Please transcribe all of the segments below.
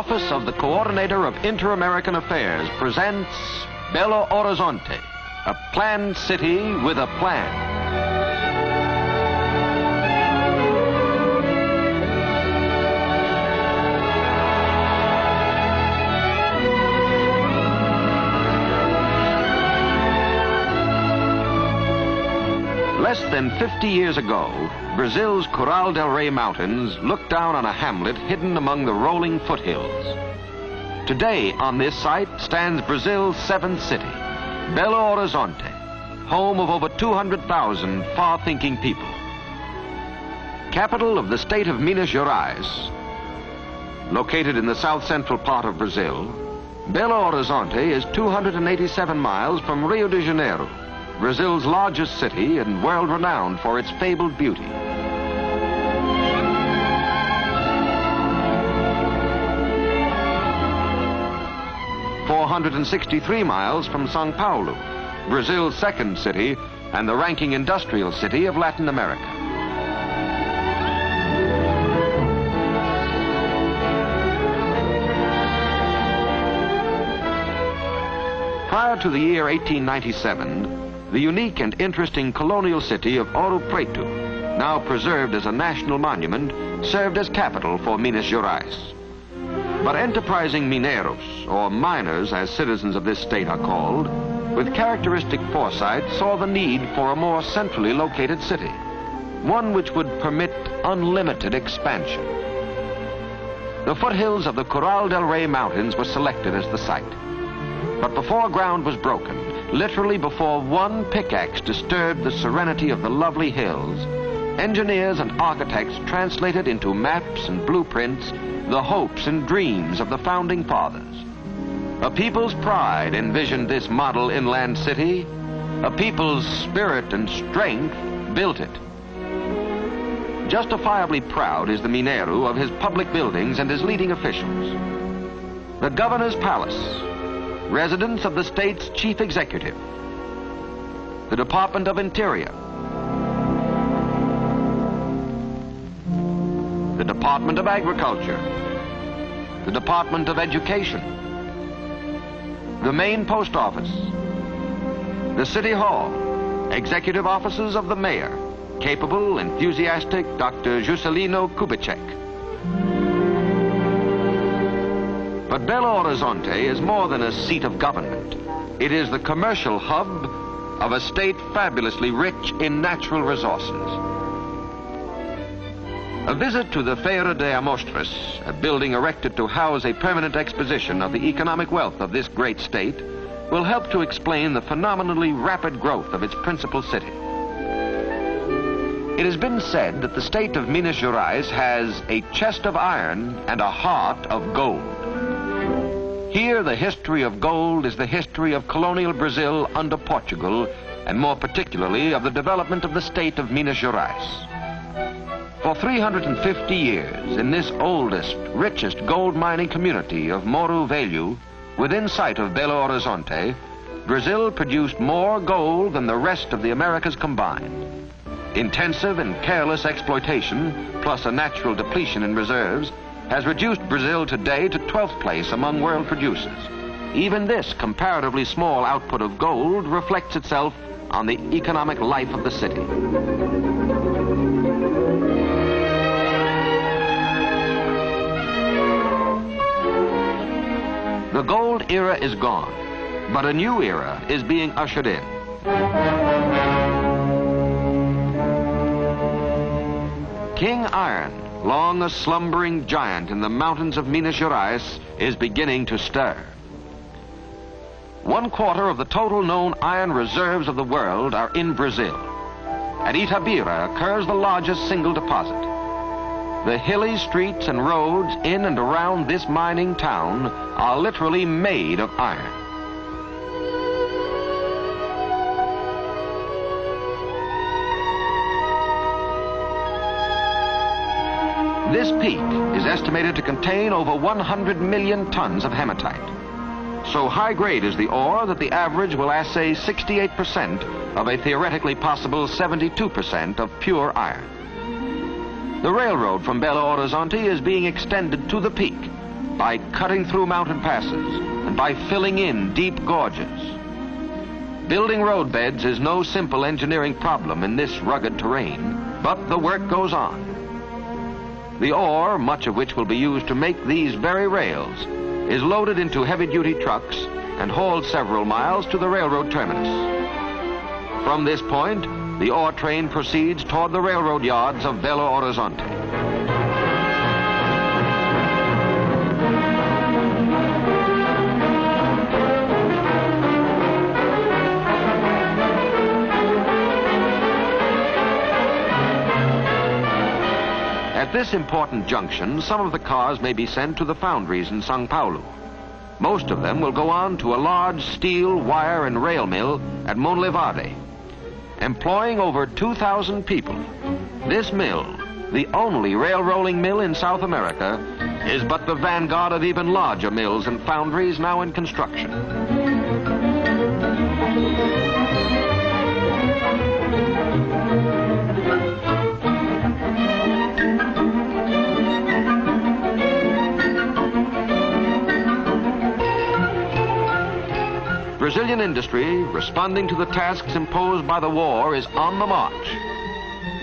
Office of the Coordinator of Inter-American Affairs presents Belo Horizonte, a planned city with a plan. Less than 50 years ago, Brazil's Coral del Rey Mountains looked down on a hamlet hidden among the rolling foothills. Today, on this site, stands Brazil's seventh city, Belo Horizonte, home of over 200,000 far-thinking people. Capital of the state of Minas Gerais, located in the south-central part of Brazil, Belo Horizonte is 287 miles from Rio de Janeiro, Brazil's largest city and world-renowned for its fabled beauty. "463 miles from São Paulo, Brazil's second city and the ranking industrial city of Latin America. Prior to the year 1897, the unique and interesting colonial city of Ouro Preto, now preserved as a national monument, served as capital for Minas Gerais. But enterprising mineiros, or miners as citizens of this state are called, with characteristic foresight saw the need for a more centrally located city, one which would permit unlimited expansion. The foothills of the Coral del Rey Mountains were selected as the site. But before ground was broken, literally before one pickaxe disturbed the serenity of the lovely hills, engineers and architects translated into maps and blueprints the hopes and dreams of the founding fathers. A people's pride envisioned this model inland city. A people's spirit and strength built it. Justifiably proud is the Mineiro of his public buildings and his leading officials. The governor's palace, residence of the state's chief executive, the Department of Interior, the Department of Agriculture, the Department of Education, the main post office, the City Hall, executive offices of the mayor, capable, enthusiastic Dr. Juscelino Kubitschek. But Belo Horizonte is more than a seat of government. It is the commercial hub of a state fabulously rich in natural resources. A visit to the Feira de Amostras, a building erected to house a permanent exposition of the economic wealth of this great state, will help to explain the phenomenally rapid growth of its principal city. It has been said that the state of Minas Gerais has a chest of iron and a heart of gold. Here, the history of gold is the history of colonial Brazil under Portugal, and more particularly of the development of the state of Minas Gerais. For 350 years, in this oldest, richest gold mining community of Morro Velho, within sight of Belo Horizonte, Brazil produced more gold than the rest of the Americas combined. Intensive and careless exploitation, plus a natural depletion in reserves, has reduced Brazil today to 12th place among world producers. Even this comparatively small output of gold reflects itself on the economic life of the city. The gold era is gone, but a new era is being ushered in. King Iron, long a slumbering giant in the mountains of Minas Gerais, is beginning to stir. 1/4 of the total known iron reserves of the world are in Brazil. At Itabira occurs the largest single deposit. The hilly streets and roads in and around this mining town are literally made of iron. This peak is estimated to contain over 100 million tons of hematite. So high grade is the ore that the average will assay 68% of a theoretically possible 72% of pure iron. The railroad from Belo Horizonte is being extended to the peak, by cutting through mountain passes and by filling in deep gorges. Building roadbeds is no simple engineering problem in this rugged terrain, but the work goes on. The ore, much of which will be used to make these very rails, is loaded into heavy-duty trucks and hauled several miles to the railroad terminus. From this point, the ore train proceeds toward the railroad yards of Belo Horizonte. At this important junction, some of the cars may be sent to the foundries in São Paulo. Most of them will go on to a large steel, wire, and rail mill at Monlevade, employing over 2,000 people. This mill, the only rail rolling mill in South America, is but the vanguard of even larger mills and foundries now in construction. Brazilian industry, responding to the tasks imposed by the war, is on the march.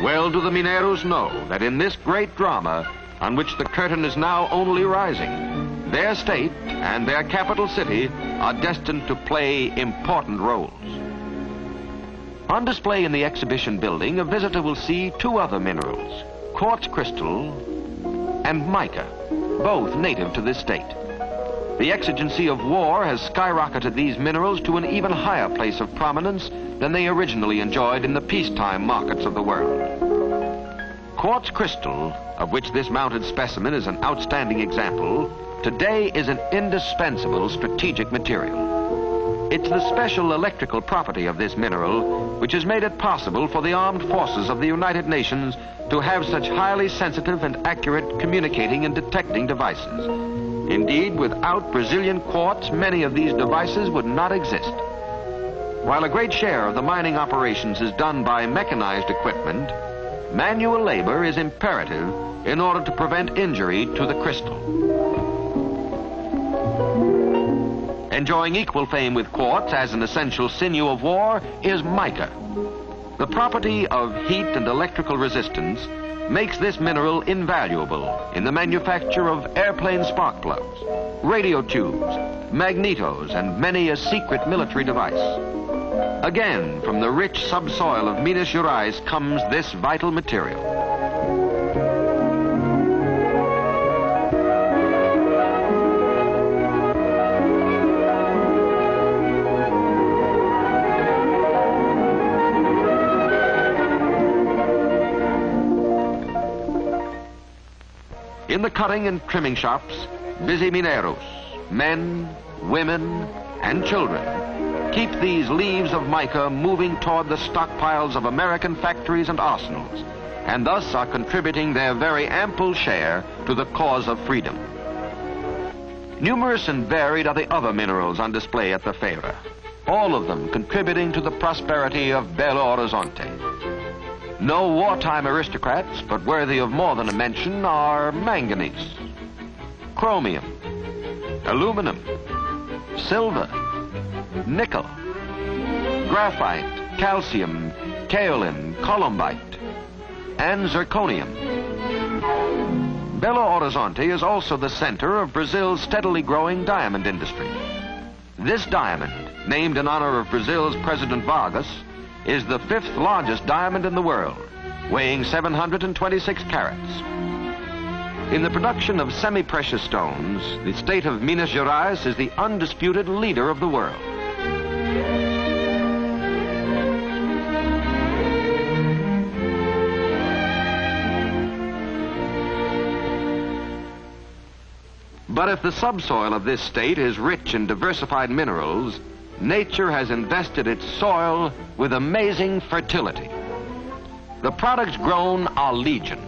Well do the Mineiros know that in this great drama, on which the curtain is now only rising, their state and their capital city are destined to play important roles. On display in the exhibition building, a visitor will see two other minerals, quartz crystal and mica, both native to this state. The exigency of war has skyrocketed these minerals to an even higher place of prominence than they originally enjoyed in the peacetime markets of the world. Quartz crystal, of which this mounted specimen is an outstanding example, today is an indispensable strategic material. It's the special electrical property of this mineral which has made it possible for the armed forces of the United Nations to have such highly sensitive and accurate communicating and detecting devices. Indeed, without Brazilian quartz, many of these devices would not exist. While a great share of the mining operations is done by mechanized equipment, manual labor is imperative in order to prevent injury to the crystal. Enjoying equal fame with quartz as an essential sinew of war is mica. The property of heat and electrical resistance makes this mineral invaluable in the manufacture of airplane spark plugs, radio tubes, magnetos, and many a secret military device. Again, from the rich subsoil of Minas Gerais comes this vital material. In the cutting and trimming shops, busy Mineiros, men, women, and children, keep these leaves of mica moving toward the stockpiles of American factories and arsenals, and thus are contributing their very ample share to the cause of freedom. Numerous and varied are the other minerals on display at the Feira, all of them contributing to the prosperity of Belo Horizonte. No wartime aristocrats, but worthy of more than a mention, are manganese, chromium, aluminum, silver, nickel, graphite, calcium, kaolin, columbite, and zirconium. Belo Horizonte is also the center of Brazil's steadily growing diamond industry. This diamond, named in honor of Brazil's President Vargas, is the fifth largest diamond in the world, weighing 726 carats. In the production of semi-precious stones, the state of Minas Gerais is the undisputed leader of the world. But if the subsoil of this state is rich in diversified minerals, nature has invested its soil with amazing fertility. The products grown are legion: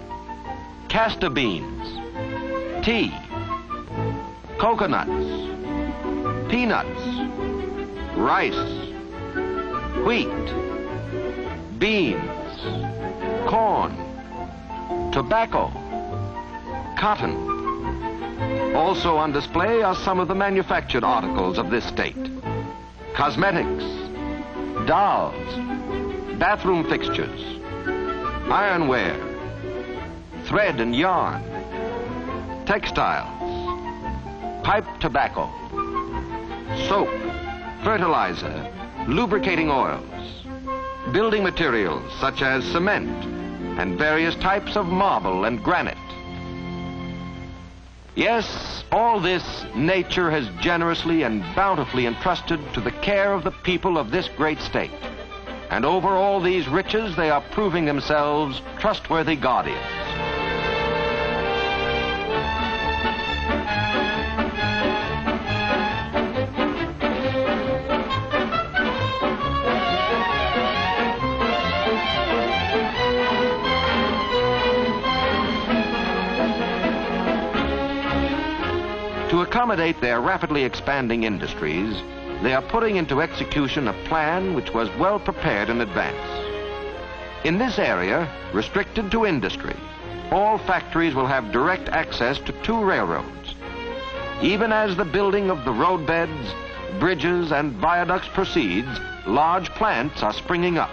castor beans, tea, coconuts, peanuts, rice, wheat, beans, corn, tobacco, cotton, Also on display are some of the manufactured articles of this state. Cosmetics, dolls, bathroom fixtures, ironware, thread and yarn, textiles, pipe tobacco, soap, fertilizer, lubricating oils, building materials such as cement, and various types of marble and granite. Yes, all this nature has generously and bountifully entrusted to the care of the people of this great state. And over all these riches, they are proving themselves trustworthy guardians. To accommodate their rapidly expanding industries, they are putting into execution a plan which was well prepared in advance. In this area, restricted to industry, all factories will have direct access to 2 railroads. Even as the building of the roadbeds, bridges, and viaducts proceeds, large plants are springing up.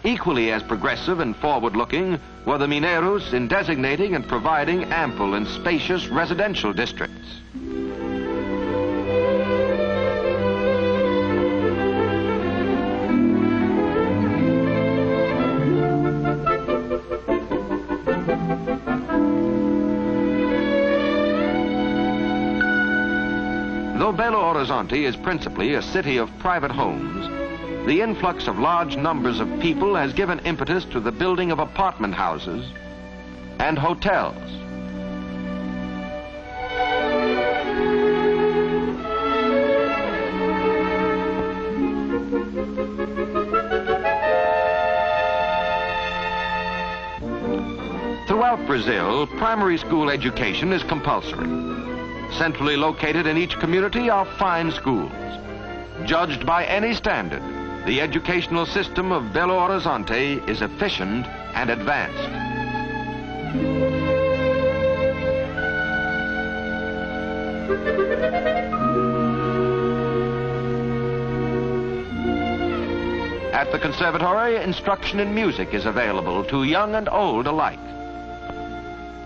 Equally as progressive and forward-looking were the Mineros in designating and providing ample and spacious residential districts. Though Belo Horizonte is principally a city of private homes, the influx of large numbers of people has given impetus to the building of apartment houses and hotels. Throughout Brazil, primary school education is compulsory. Centrally located in each community are fine schools. Judged by any standard, the educational system of Belo Horizonte is efficient and advanced. At the conservatory, instruction in music is available to young and old alike.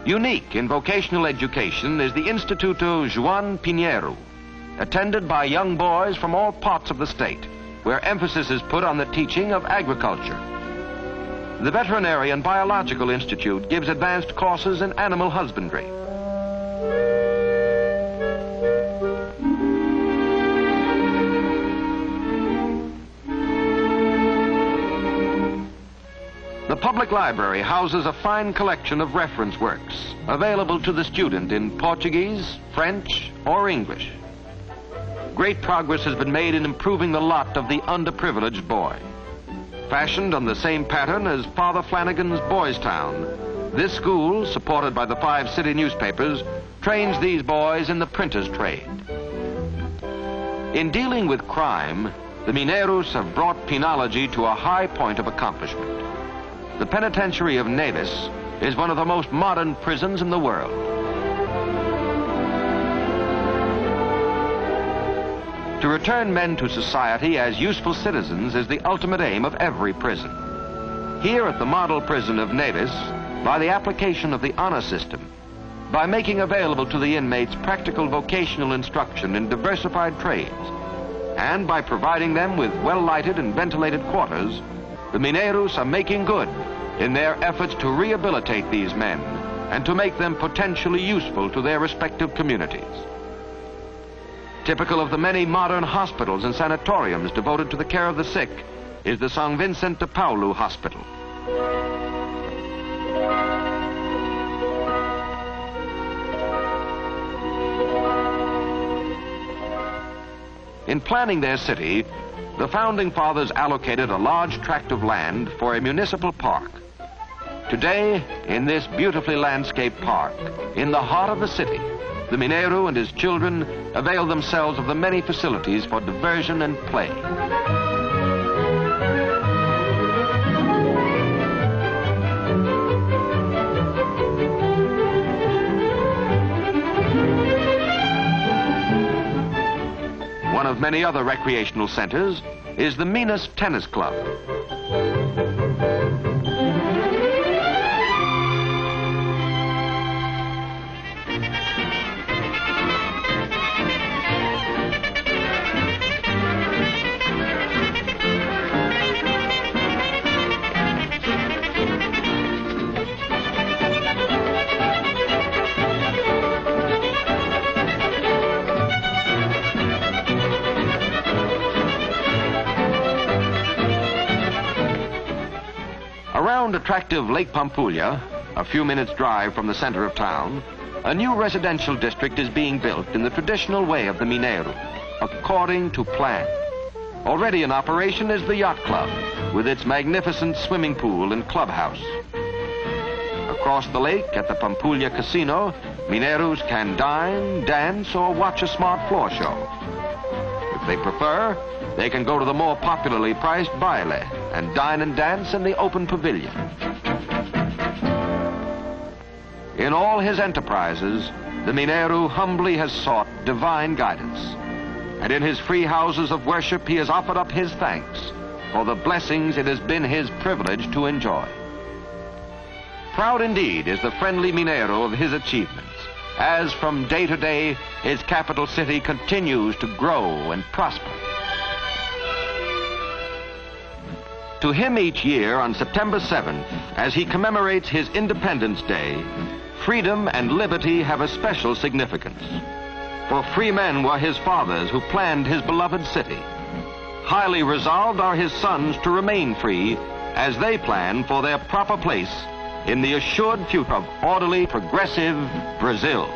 Unique in vocational education is the Instituto João Pinheiro, attended by young boys from all parts of the state, where emphasis is put on the teaching of agriculture. The Veterinary and Biological Institute gives advanced courses in animal husbandry. The public library houses a fine collection of reference works available to the student in Portuguese, French, or English. Great progress has been made in improving the lot of the underprivileged boy. Fashioned on the same pattern as Father Flanagan's Boys Town, this school, supported by the 5 city newspapers, trains these boys in the printer's trade. In dealing with crime, the Mineros have brought penology to a high point of accomplishment. The penitentiary of Neves is one of the most modern prisons in the world. To return men to society as useful citizens is the ultimate aim of every prison. Here at the model prison of Neves, by the application of the honor system, by making available to the inmates practical vocational instruction in diversified trades, and by providing them with well-lighted and ventilated quarters, the Mineros are making good in their efforts to rehabilitate these men and to make them potentially useful to their respective communities. Typical of the many modern hospitals and sanatoriums devoted to the care of the sick is the São Vicente de Paulo Hospital. In planning their city, the Founding Fathers allocated a large tract of land for a municipal park. Today, in this beautifully landscaped park, in the heart of the city, the Mineiro and his children avail themselves of the many facilities for diversion and play. of many other recreational centers is the Minas Tennis Club. Around attractive Lake Pampulha, a few minutes' drive from the center of town, a new residential district is being built in the traditional way of the Mineiro, according to plan. Already in operation is the Yacht Club, with its magnificent swimming pool and clubhouse. Across the lake at the Pampulha Casino, Mineiros can dine, dance, or watch a smart floor show. If they prefer, they can go to the more popularly priced baile and dine and dance in the open pavilion. In all his enterprises, the Mineiro humbly has sought divine guidance. And in his free houses of worship, he has offered up his thanks for the blessings it has been his privilege to enjoy. Proud indeed is the friendly Mineiro of his achievements, as from day to day, his capital city continues to grow and prosper. To him each year on September 7th, as he commemorates his Independence Day, freedom and liberty have a special significance. For free men were his fathers who planned his beloved city. Highly resolved are his sons to remain free as they plan for their proper place in the assured future of orderly, progressive Brazil.